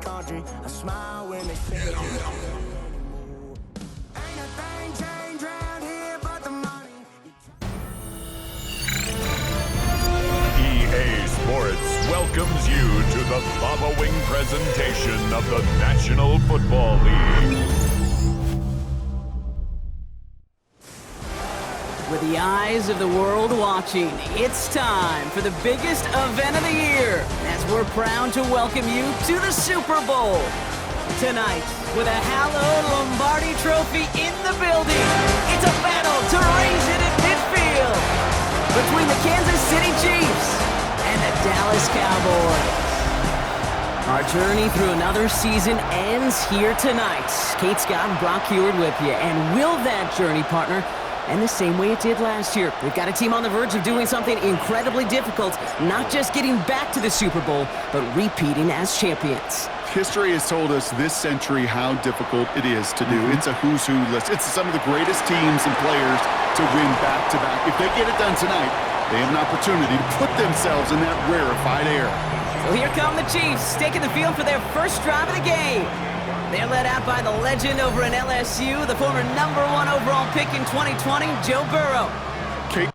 country. I smile when they say ain't a thing changed around here but the money. EA Sports welcomes you to the following presentation of the National Football League. With the eyes of the world watching, it's time for the biggest event of the year, as we're proud to welcome you to the Super Bowl. Tonight, with a hallowed Lombardi trophy in the building, it's a battle to raise it in midfield between the Kansas City Chiefs and the Dallas Cowboys. Our journey through another season ends here tonight. Kate Scott and Brock Heward with you, and will that journey, partner, and the same way it did last year? We've got a team on the verge of doing something incredibly difficult, not just getting back to the Super Bowl, but repeating as champions. History has told us this century how difficult it is to do. It's a who's who list. It's some of the greatest teams and players to win back-to-back. If they get it done tonight, they have an opportunity to put themselves in that rarefied air. So here come the Chiefs, taking the field for their first drive of the game. They're led out by the legend over in LSU, the former #1 overall pick in 2020, Joe Burrow. Kate.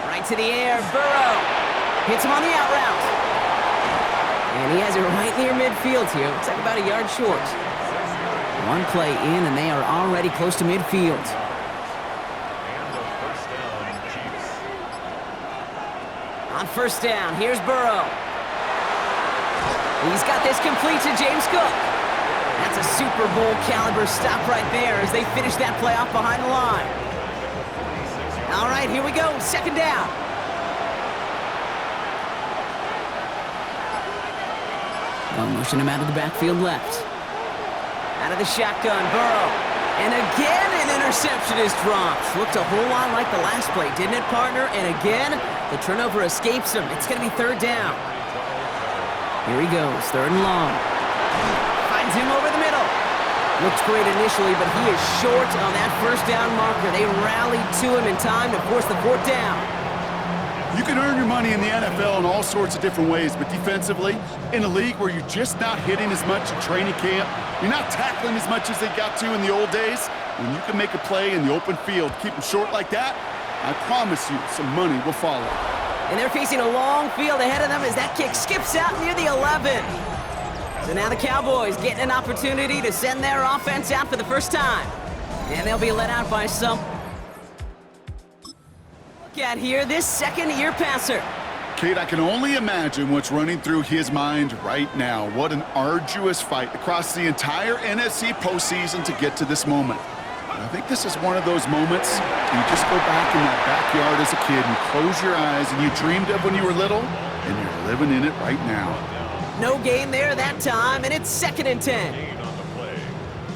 Right to the air, Burrow hits him on the out route. And he has it right near midfield here. Looks like about a yard short. One play in, and they are already close to midfield. On first down, here's Burrow. He's got this complete to James Cook. That's a Super Bowl caliber stop right there as they finish that play off behind the line. All right, here we go, second down. They'll motion him out of the backfield left. Out of the shotgun, Burrow. And again, an interception is dropped. Looked a whole lot like the last play, didn't it, partner? And again, the turnover escapes him. It's going to be third down. Here he goes, third and long. Finds him over the middle. Looked great initially, but he is short on that first down marker. They rallied to him in time to force the fourth down. You can earn your money in the NFL in all sorts of different ways, but defensively, in a league where you're just not hitting as much in training camp, you're not tackling as much as they got to in the old days, when you can make a play in the open field, keep them short like that, I promise you some money will follow. And they're facing a long field ahead of them as that kick skips out near the 11. So now the Cowboys getting an opportunity to send their offense out for the first time. And they'll be let out by some... Look at here, this second-year passer. Kate, I can only imagine what's running through his mind right now. What an arduous fight across the entire NFC postseason to get to this moment. And I think this is one of those moments you just go back in that backyard as a kid and close your eyes and you dreamed of when you were little, and you're living in it right now. No gain there that time, and it's 2nd and 10.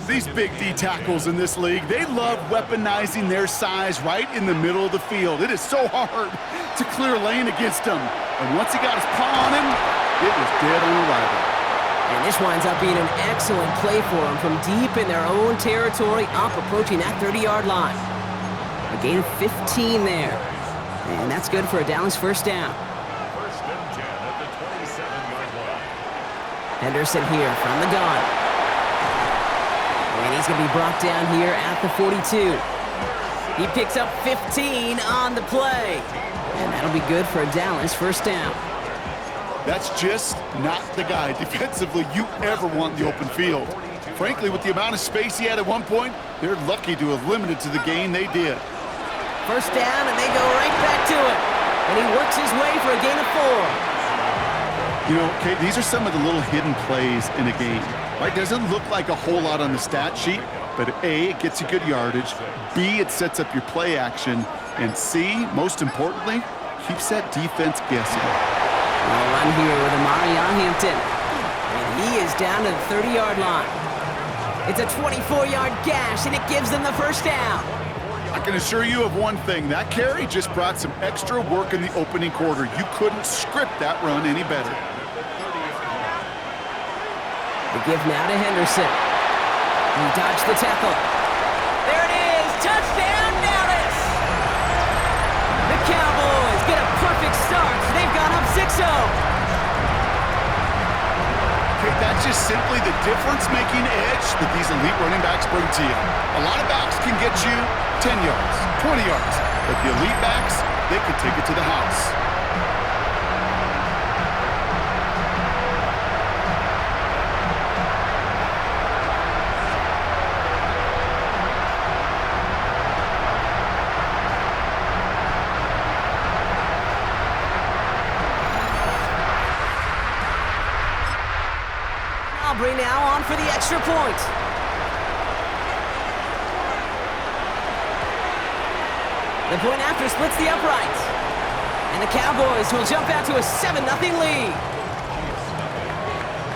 These big D tackles in this league, they love weaponizing their size right in the middle of the field. It is so hard to clear lane against him. And once he got his paw on him, it was dead on arrival. And this winds up being an excellent play for them from deep in their own territory, up approaching that 30-yard line. A gain of 15 there. And that's good for a Dallas first down. First and 10 at the 27-yard line. Henderson here from the gun. And he's going to be brought down here at the 42. He picks up 15 on the play. And that'll be good for a Dallas first down. That's just not the guy defensively you ever want in the open field. Frankly, with the amount of space he had at one point, they're lucky to have limited to the gain they did. First down, and they go right back to it. And he works his way for a gain of 4. You know, Kate, these are some of the little hidden plays in a game. Right? Doesn't look like a whole lot on the stat sheet, but A, it gets you good yardage, B, it sets up your play action, and C, most importantly, keeps that defense guessing. Well, run here with Amari Hampton. And he is down to the 30-yard line. It's a 24-yard gash, and it gives them the first down. I can assure you of one thing. That carry just brought some extra work in the opening quarter. You couldn't script that run any better. The give now to Henderson. He dodged the tackle. There it is! Touchdown, Dallas! The Cowboys get a perfect start. They've gone up 6-0. Okay, that's just simply the difference-making edge that these elite running backs bring to you. A lot of backs can get you 10 yards, 20 yards, but the elite backs, they can take it to the house. Aubrey now on for the extra point. The point after splits the uprights. And the Cowboys will jump out to a 7-0 lead.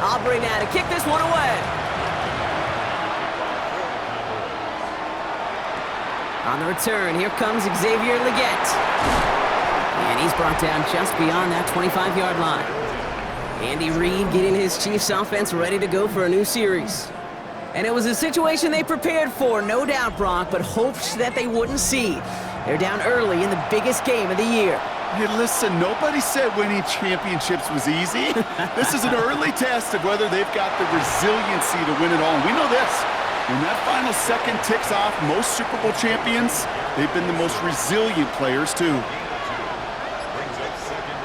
Aubrey now to kick this one away. On the return, here comes Xavier Leggett. And he's brought down just beyond that 25-yard line. Andy Reid getting his Chiefs offense ready to go for a new series. And it was a situation they prepared for, no doubt, Brock, but hoped that they wouldn't see. They're down early in the biggest game of the year. Hey, listen, nobody said winning championships was easy. This is an early test of whether they've got the resiliency to win it all. And we know this. When that final second ticks off, most Super Bowl champions, they've been the most resilient players, too.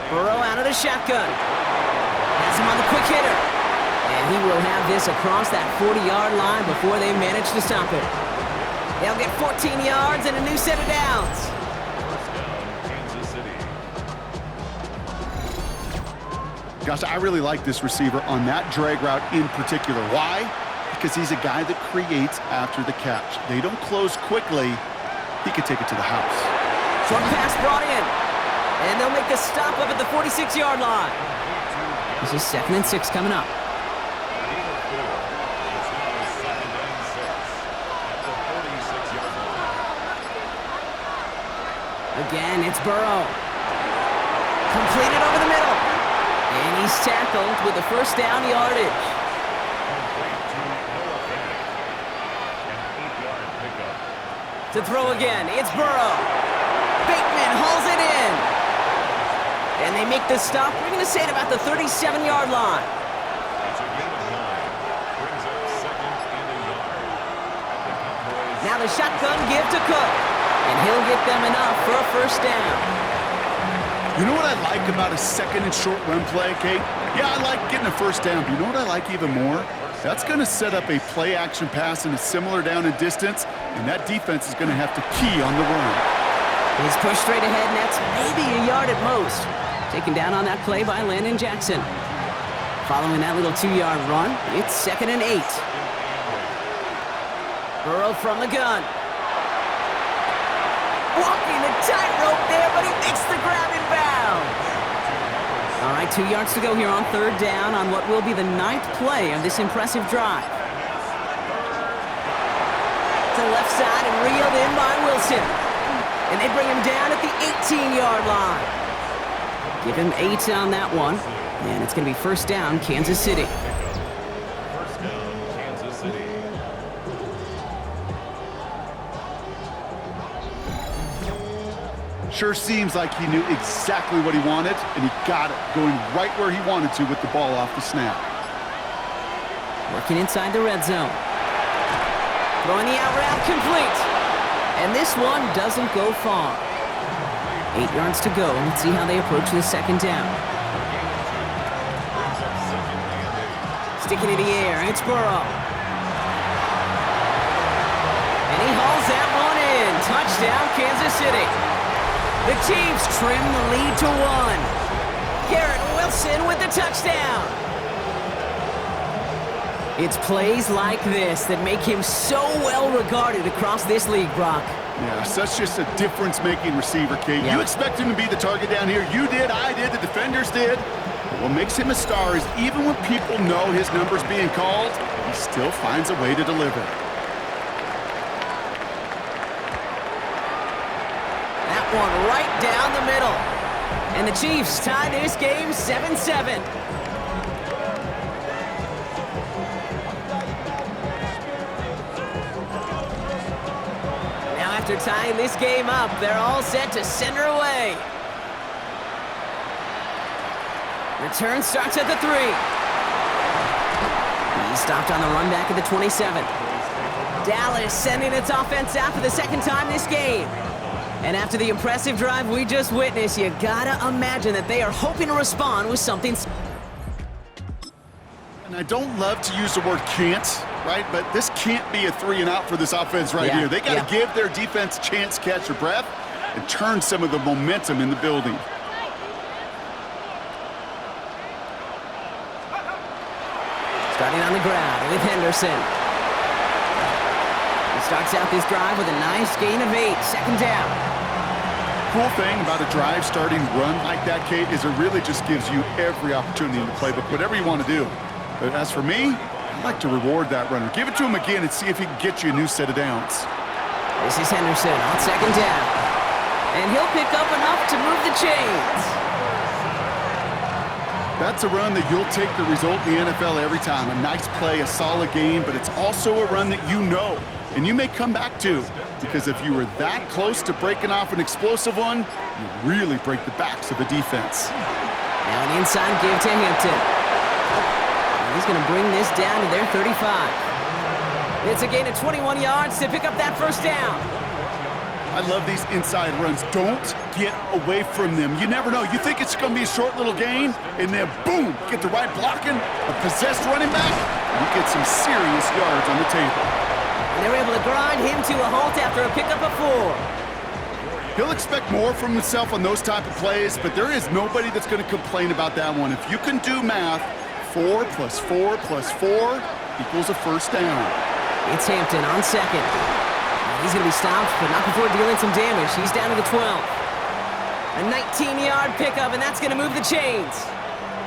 Burrow out of the shotgun. Has him on the quick hitter. And he will have this across that 40-yard line before they manage to stop it. They'll get 14 yards and a new set of downs. Gosh, I really like this receiver on that drag route in particular. Why? Because he's a guy that creates after the catch. They don't close quickly. He could take it to the house. Short pass brought in. And they'll make the stop up at the 46-yard line. This is 2nd and 6 coming up. Again, it's Burrow. Completed over the middle. And he's tackled with the first down yardage. To throw again, it's Burrow. Bateman hauls it in. And they make the stop. We're going to say it about the 37-yard line. Now the shotgun give to Cook. And he'll get them enough for a first down. You know what I like about a second and short run play, Kate? Yeah, I like getting a first down, but you know what I like even more? That's going to set up a play-action pass in a similar down and distance, and that defense is going to have to key on the run. He's pushed straight ahead, and that's maybe a yard at most. Taken down on that play by Landon Jackson. Following that little 2-yard run, it's 2nd and 8. Burrow from the gun. Walking a tightrope there, but he makes the grab in bounds. All right, 2 yards to go here on 3rd down on what will be the 9th play of this impressive drive. To the left side and reeled in by Wilson. And they bring him down at the 18-yard line. Give him 8 on that one. And it's going to be first down, Kansas City. First down, Kansas City. Sure seems like he knew exactly what he wanted, and he got it, going right where he wanted to with the ball off the snap. Working inside the red zone. Throwing the out route complete. And this one doesn't go far. 8 yards to go. Let's see how they approach the 2nd down. Sticking in the air, it's Burrow. And he hauls that one in. Touchdown, Kansas City. The Chiefs trim the lead to 1. Garrett Wilson with the touchdown. It's plays like this that make him so well regarded across this league, Brock. Yeah, such just a difference-making receiver, Kate. Yeah. You expect him to be the target down here. You did, I did, the defenders did. But what makes him a star is even when people know his number's being called, he still finds a way to deliver. That one right down the middle. And the Chiefs tie this game 7-7. after tying this game up, they're all set to send her away. Return starts at the 3. He's stopped on the run back at the 27. Dallas sending its offense out for the second time this game. And after the impressive drive we just witnessed, you gotta imagine that they are hoping to respond with something. And I don't love to use the word can't, right? But this can't be a 3 and out for this offense right here. They got to give their defense a chance to catch their breath and turn some of the momentum in the building. Starting on the ground with Henderson. He starts out this drive with a nice gain of 8, second down. Cool thing about a drive starting run like that, Kate, is it really just gives you every opportunity in the playbook, whatever you want to do. But as for me, I'd like to reward that runner. Give it to him again and see if he can get you a new set of downs. This is Henderson on second down. And he'll pick up enough to move the chains. That's a run that you'll take the result in the NFL every time. A nice play, a solid game, but it's also a run that you know and you may come back to, because if you were that close to breaking off an explosive one, you really break the backs of a defense. Now an inside give to Hampton. And he's going to bring this down to their 35. It's a gain of 21 yards to pick up that first down. I love these inside runs. Don't get away from them. You never know. You think it's going to be a short little gain, and then boom, get the right blocking, a possessed running back, and you get some serious yards on the table. And they're able to grind him to a halt after a pickup of 4. He'll expect more from himself on those type of plays, but there is nobody that's going to complain about that one. If you can do math, 4 plus 4 plus 4 equals a first down. It's Hampton on second. He's going to be stopped, but not before dealing some damage. He's down to the 12. A 19-yard pickup, and that's going to move the chains.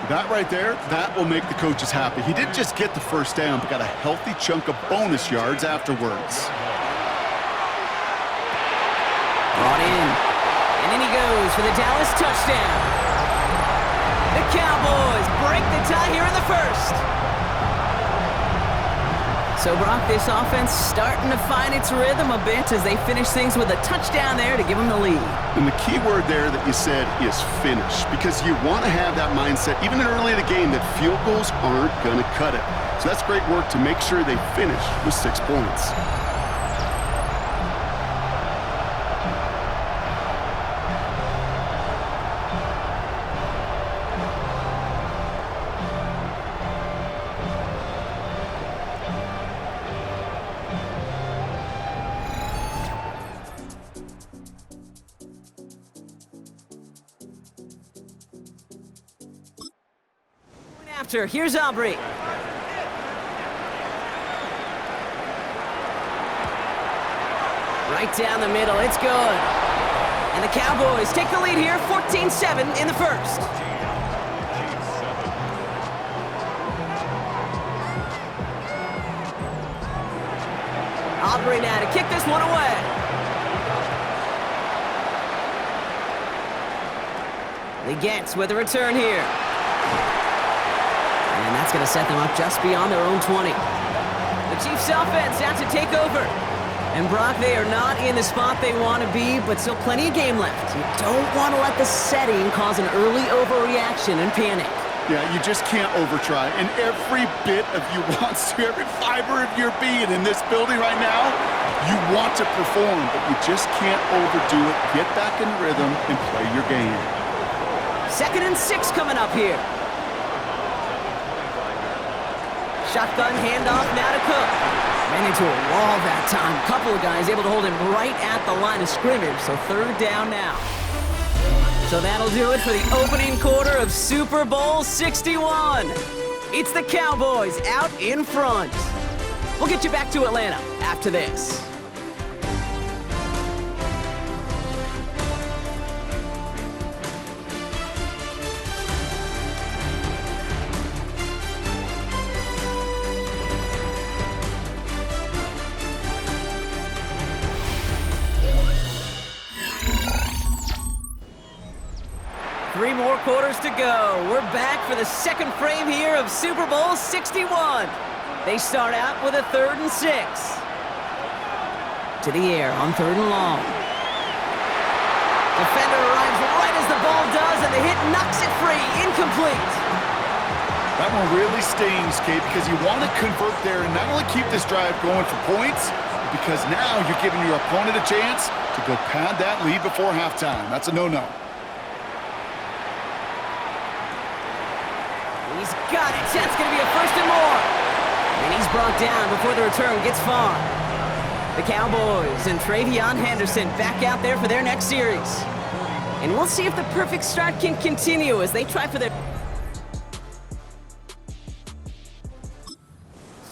That right there, that will make the coaches happy. He didn't just get the first down, but got a healthy chunk of bonus yards afterwards. Brought in. And in he goes for the Dallas touchdown. The Cowboys break the tie here in the first. So, Brock, this offense starting to find its rhythm a bit as they finish things with a touchdown there to give them the lead. And the key word there that you said is finish, because you want to have that mindset, even early in the game, that field goals aren't going to cut it. So that's great work to make sure they finish with 6 points. Here's Aubrey. Right down the middle, it's good. And the Cowboys take the lead here, 14-7 in the first. Aubrey now to kick this one away. Legets with a return here. And that's going to set them up just beyond their own 20. The Chiefs offense out to take over. And Brock, they are not in the spot they want to be, but still plenty of game left. You don't want to let the setting cause an early overreaction and panic. Yeah, you just can't overtry. And every bit of you wants to, every fiber of your being in this building right now, you want to perform, but you just can't overdo it. Get back in rhythm and play your game. 2nd and 6 coming up here. Shotgun handoff now to Cook. Ran into a wall that time. A couple of guys able to hold him right at the line of scrimmage, so 3rd down now. So that'll do it for the opening quarter of Super Bowl 61. It's the Cowboys out in front. We'll get you back to Atlanta after this. Three more quarters to go. We're back for the second frame here of Super Bowl 61. They start out with a 3rd and 6. to the air on 3rd and long. Defender arrives right as the ball does, and the hit knocks it free. Incomplete. That one really stings, Kate, because you want to convert there and not only keep this drive going for points, but because now you're giving your opponent a chance to go pad that lead before halftime. That's a no-no. He's got it. That's going to be a 1st and more. And he's brought down before the return gets far. The Cowboys and Travion Henderson back out there for their next series. And we'll see if the perfect start can continue as they try for their...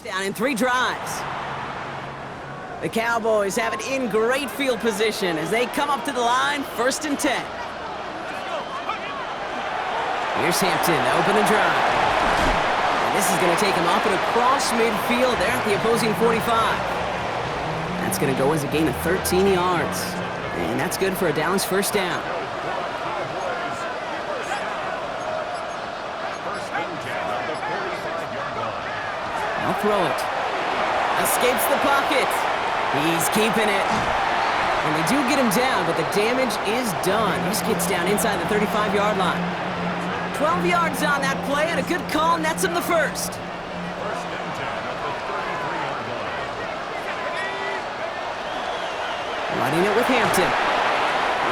down in 3 drives. The Cowboys have it in great field position as they come up to the line, 1st and 10. Here's Hampton to open the drive. And this is going to take him up and across midfield there at the opposing 45. That's going to go as a gain of 13 yards. And that's good for a Dallas 1st down. I'll throw it. Escapes the pocket. He's keeping it. And they do get him down, but the damage is done. He just gets down inside the 35-yard line. 12 yards on that play, and a good call nets him the 1st. Running it with Hampton.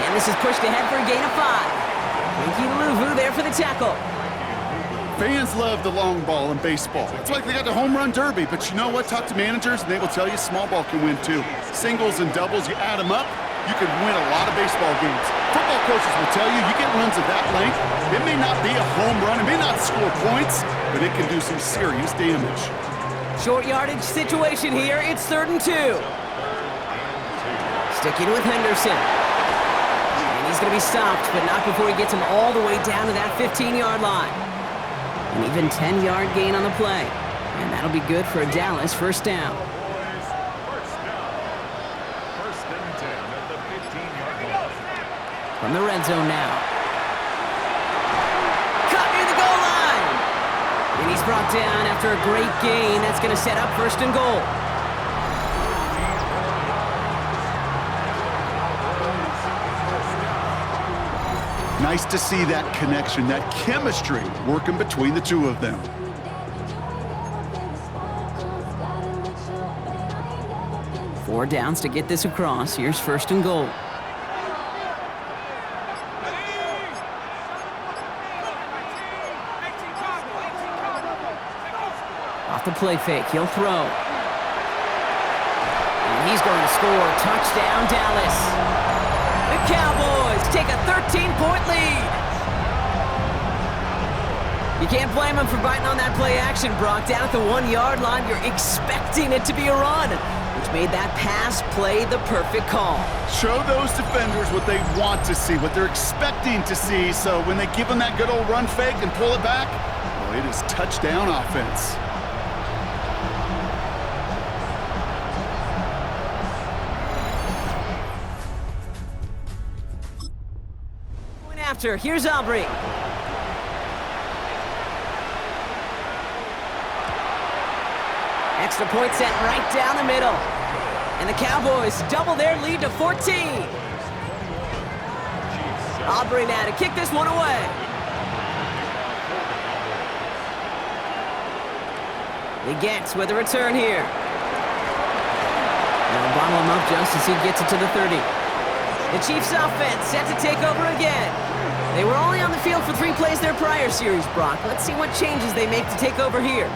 And this is pushed ahead for a gain of 5. Ricky Luvu there for the tackle. Fans love the long ball in baseball. It's like they got the home run derby, but you know what? Talk to managers, and they will tell you small ball can win too. Singles and doubles, you add them up, you can win a lot of baseball games. Football coaches will tell you, you get runs of that length, it may not be a home run, it may not score points, but it can do some serious damage. Short yardage situation here. It's 3rd and 2. Sticking with Henderson. And he's going to be stopped, but not before he gets him all the way down to that 15-yard line. An even 10-yard gain on the play. And that'll be good for a Dallas 1st down. From the red zone now. Cut near the goal line. And he's brought down after a great gain. That's going to set up 1st and goal. Nice to see that connection, that chemistry working between the two of them. Four downs to get this across. Here's 1st and goal. Off the play fake, he'll throw. And he's going to score. Touchdown, Dallas. The Cowboys take a 13-point lead. You can't blame them for biting on that play action, Brock. Down at the 1-yard line, you're expecting it to be a run, which made that pass play the perfect call. Show those defenders what they want to see, what they're expecting to see, so when they give them that good old run fake and pull it back, well, it is touchdown offense. Here's Aubrey. Extra point sent right down the middle. And the Cowboys double their lead to 14. Aubrey now to kick this one away. He gets with a return here. And they'll bottle him up just as he gets it to the 30. The Chiefs offense set to take over again. They were only on the field for 3 plays their prior series, Brock. Let's see what changes they make to take over here.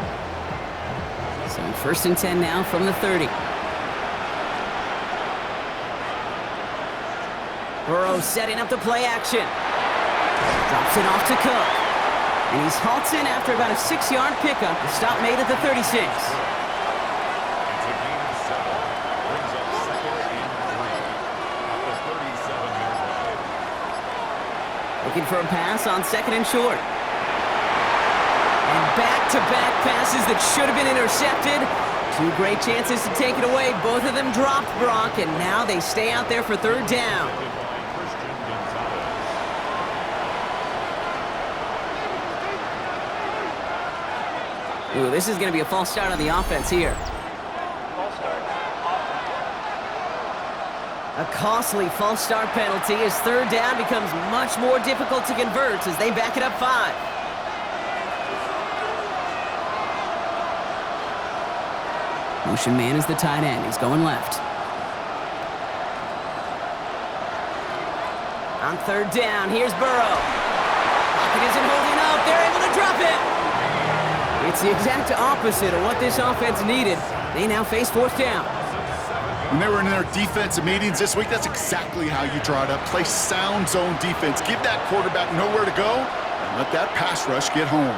So 1st and 10 now from the 30. Burrow setting up the play action. Drops it off to Cook. And he's halted after about a 6-yard pickup. The stop made at the 36. Looking for a pass on 2nd and short. And back-to-back passes that should have been intercepted. 2 great chances to take it away. Both of them dropped, Brock, and now they stay out there for 3rd down. Ooh, this is going to be a false start on the offense here. A costly false start penalty as third down becomes much more difficult to convert as they back it up 5. Motion man is the tight end. He's going left. On third down, here's Burrow. Pocket isn't holding up. They're able to drop it. It's the exact opposite of what this offense needed. They now face fourth down. When they were in their defensive meetings this week, that's exactly how you draw it up. Play sound zone defense. Give that quarterback nowhere to go and let that pass rush get home.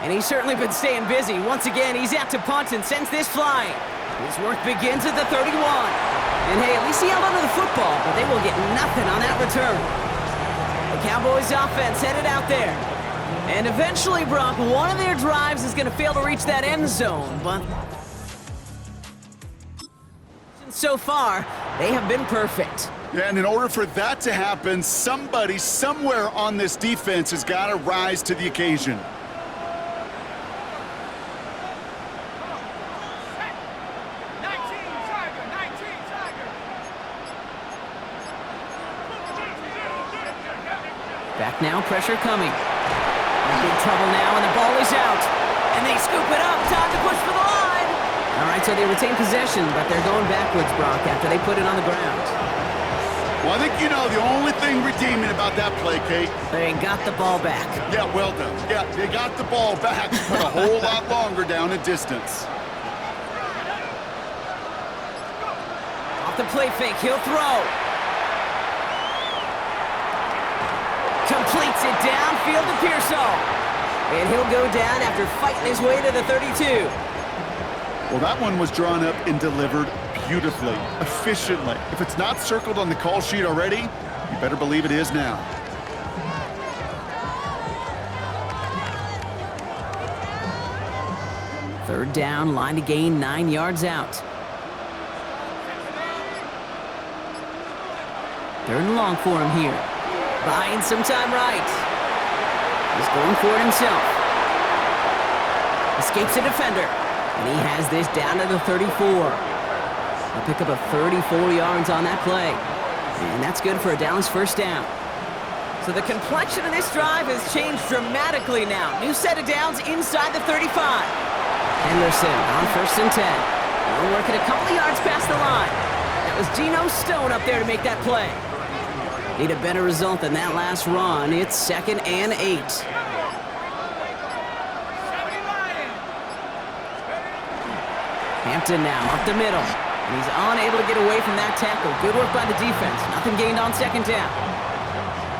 And he's certainly been staying busy. Once again, he's out to punt and sends this flying. His work begins at the 31. And hey, at least he held onto the football, but they will get nothing on that return. The Cowboys offense headed out there. And eventually, Brock, one of their drives is going to fail to reach that end zone, but so far, they have been perfect. Yeah, and in order for that to happen, somebody somewhere on this defense has got to rise to the occasion. Back now, pressure coming. In big trouble now, and the ball is out. And they scoop it up. Time to push for the line. All right, so they retain possession, but they're going backwards, Brock, after they put it on the ground. Well, I think you know the only thing redeeming about that play, Kate. They got the ball back. Yeah, well done. Yeah, they got the ball back, but a whole lot longer down in distance. Off the play fake, he'll throw. Completes it downfield to Pearsall. And he'll go down after fighting his way to the 32. Well, that one was drawn up and delivered beautifully, efficiently. If it's not circled on the call sheet already, you better believe it is now. Third down, line to gain 9 yards out. Third and long for him here. Buying some time right. He's going for it himself. Escapes a defender. And he has this down to the 34. He'll pick up a 34 yards on that play. And that's good for a Dallas first down. So the complexion of this drive has changed dramatically now. New set of downs inside the 35. Henderson on first and 10. He'll work it a couple of yards past the line. That was Geno Stone up there to make that play. Need a better result than that last run. It's 2nd and 8. Hampton now up the middle. And he's unable to get away from that tackle. Good work by the defense. Nothing gained on second down.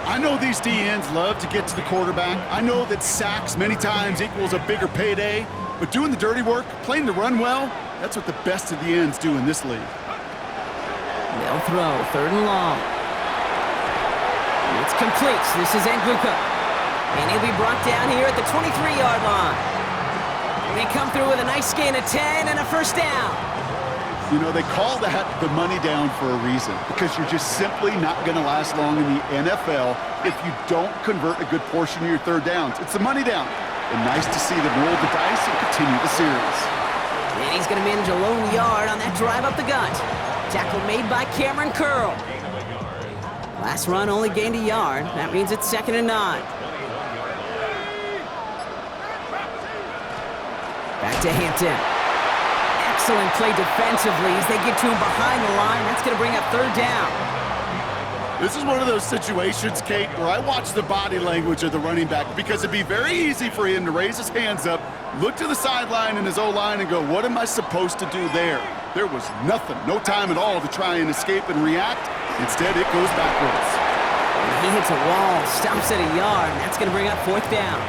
I know these DNs love to get to the quarterback. I know that sacks many times equals a bigger payday. But doing the dirty work, playing the run well, that's what the best of the ends do in this league. They'll throw. Third and long. It's complete. This is Nguka. And he'll be brought down here at the 23-yard line. They come through with a nice gain of 10 and a first down. You know, they call that the money down for a reason, because you're just simply not going to last long in the NFL if you don't convert a good portion of your third downs. It's the money down. And nice to see them roll the dice and continue the series. And he's going to manage a lone yard on that drive up the gut. Tackle made by Cameron Curl. Last run only gained a yard. That means it's 2nd and 9. Back to Hampton. Excellent play defensively as they get to him behind the line. That's going to bring up third down. This is one of those situations, Kate, where I watch the body language of the running back, because it'd be very easy for him to raise his hands up, look to the sideline in his O-line and go, what am I supposed to do there? There was nothing, no time at all to try and escape and react. Instead, it goes backwards. And he hits a wall, stops at a yard, and that's going to bring up fourth down.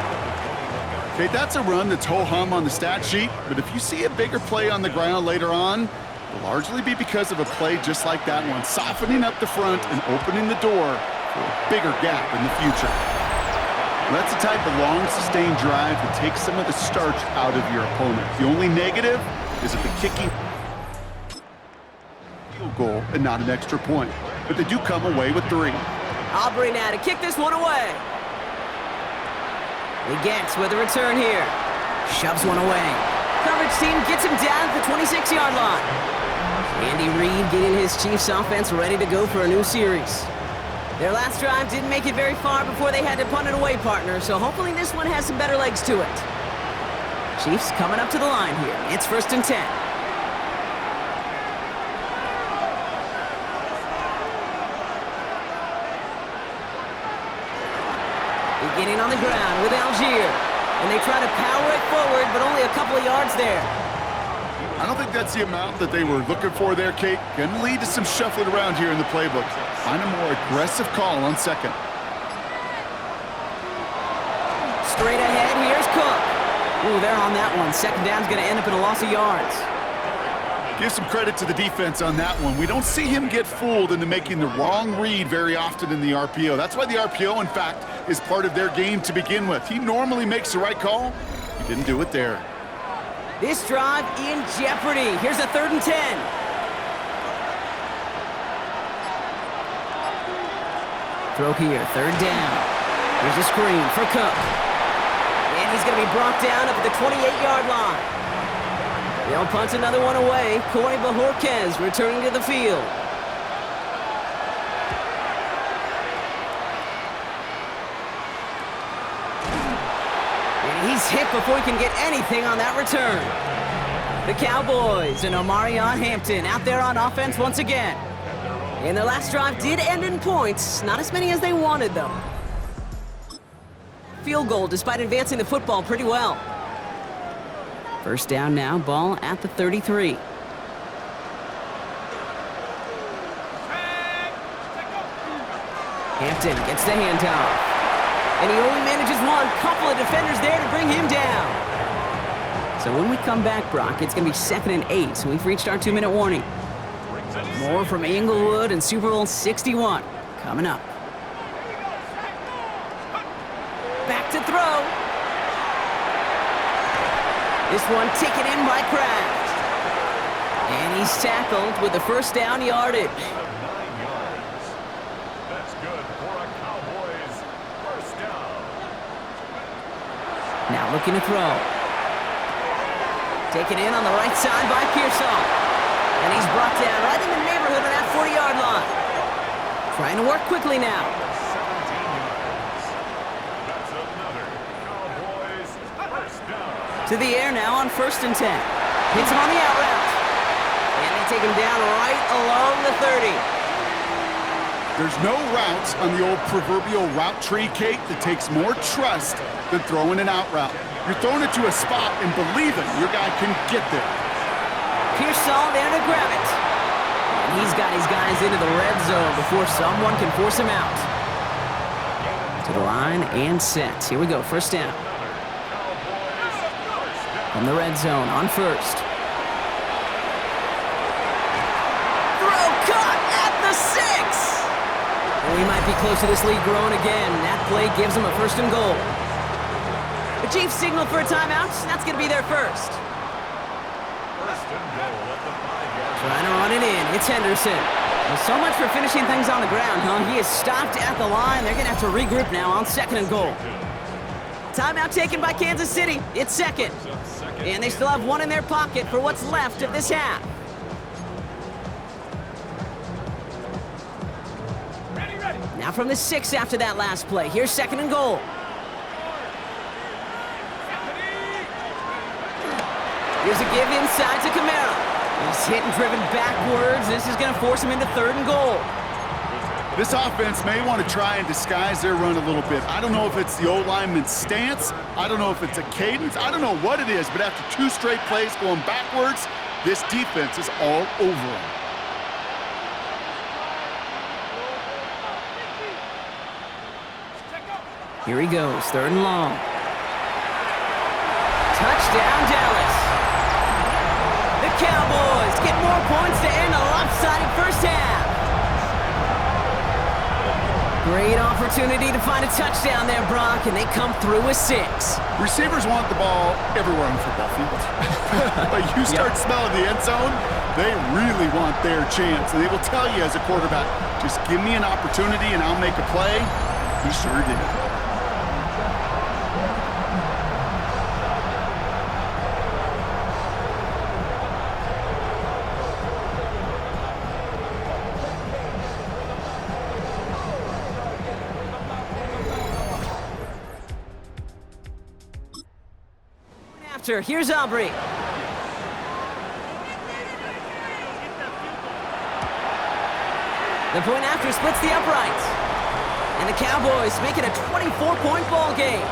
Okay, that's a run that's ho-hum on the stat sheet, but if you see a bigger play on the ground later on, it'll largely be because of a play just like that one, softening up the front and opening the door for a bigger gap in the future. That's the type of long, sustained drive that takes some of the starch out of your opponent. The only negative is if the kicking field goal and not an extra point. But they do come away with 3. Aubrey now to kick this one away. He gets with a return here. Shoves one away. Coverage coverage team gets him down at the 26-yard line. Andy Reid getting his Chiefs offense ready to go for a new series. Their last drive didn't make it very far before they had to punt it away, partner, so hopefully this one has some better legs to it. Chiefs coming up to the line here. It's 1st and 10. Beginning on the ground with Algier. And they try to power it forward, but only a couple of yards there. I don't think that's the amount that they were looking for there, Kate. Going to lead to some shuffling around here in the playbook. Find a more aggressive call on second. Straight ahead, here's Cook. Ooh, they're on that one. Second down's going to end up in a loss of yards. Give some credit to the defense on that one. We don't see him get fooled into making the wrong read very often in the RPO. That's why the RPO, in fact, is part of their game to begin with. He normally makes the right call. He didn't do it there. This drive in jeopardy. Here's a 3rd and 10. Throw here, 3rd down. Here's a screen for Cook. And he's going to be brought down up at the 28-yard line. They'll punt another one away. Corey Bajorquez returning to the field. And he's hit before he can get anything on that return. The Cowboys and Omarion Hampton out there on offense once again. And their last drive did end in points. Not as many as they wanted, though. Field goal despite advancing the football pretty well. 1st down now, ball at the 33. Hampton gets the handoff. And he only manages one. Couple of defenders there to bring him down. So when we come back, Brock, it's going to be 2nd and 8. So we've reached our 2-minute warning. More from Inglewood and Super Bowl 61 coming up. Back to throw. This one taken in by Kraft. And he's tackled with the 1st down yardage. That's good for a Cowboys 1st down. Now looking to throw. Taken in on the right side by Pearsall. And he's brought down right in the neighborhood of that 40-yard line. Trying to work quickly now. 17 yards. That's another Cowboys 1st down. To the air now on 1st and 10. Hits him on the out route. And they take him down right along the 30. There's no routes on the old proverbial route tree, Kate, that takes more trust than throwing an out route. You're throwing it to a spot and believing your guy can get there. Pearsall there to grab it. And he's got his guys into the red zone before someone can force him out. To the line and set. Here we go, 1st down. From the red zone on 1st. Throw caught at the 6. And we might be close to this lead growing again. That play gives them a 1st and goal. The Chiefs signal for a timeout. That's going to be their first. 1st and goal at the 5-yard line. Trying to run it in. It's Henderson. Well, so much for finishing things on the ground, huh? He is stopped at the line. They're going to have to regroup now on 2nd and goal. Timeout taken by Kansas City. It's 2nd. And they still have one in their pocket for what's left of this half. Now from the 6 after that last play. Here's 2nd and goal. Here's a give inside to Kamara. He's hit and driven backwards. This is going to force him into 3rd and goal. This offense may want to try and disguise their run a little bit. I don't know if it's the old lineman's stance. I don't know if it's a cadence. I don't know what it is, but after 2 straight plays going backwards, this defense is all over them. Here he goes, 3rd and long. Touchdown, Dallas. The Cowboys get more points to end a lopsided 1st half. Great opportunity to find a touchdown there, Brock, and they come through with 6. Receivers want the ball everywhere on the football field. But you start smelling the end zone, they really want their chance. And they will tell you as a quarterback, just give me an opportunity and I'll make a play. He sure did. after. Here's Aubrey. The point after splits the uprights. And the Cowboys make it a 24-point ball game.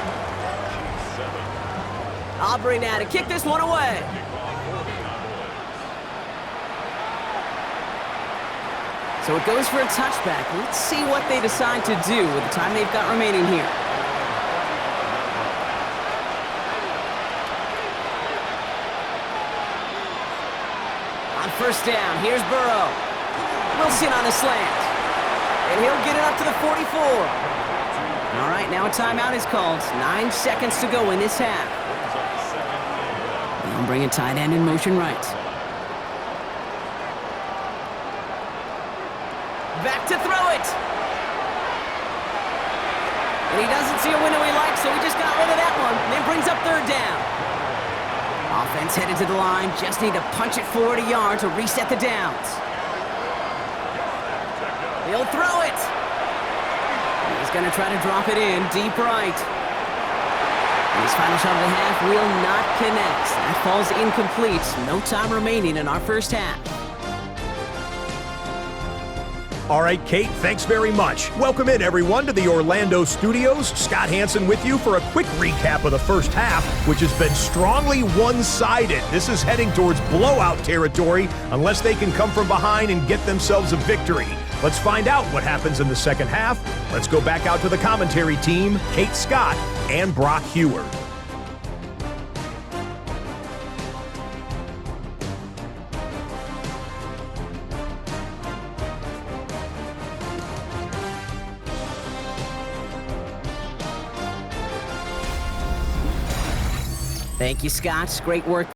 Aubrey now to kick this one away. So it goes for a touchback. Let's see what they decide to do with the time they've got remaining here. On first down, here's Burrow. Wilson on the slant. And he'll get it up to the 44. All right, now a timeout is called. 9 seconds to go in this half. They'll bring a tight end in motion right. Back to throw it. And he doesn't see a window he likes, so he just got rid of that one. And then brings up third down. Offense headed to the line. Just need to punch it forward a yard to reset the downs. He'll throw it. He's going to try to drop it in deep right. His final shot of the half will not connect. That falls incomplete. No time remaining in our first half. All right, Kate, thanks very much. Welcome in, everyone, to the Orlando studios. Scott Hansen with you for a quick recap of the first half, which has been strongly one-sided. This is heading towards blowout territory unless they can come from behind and get themselves a victory. Let's find out what happens in the second half. Let's go back out to the commentary team, Kate Scott and Brock Heward. Thank you, Scott. Great work.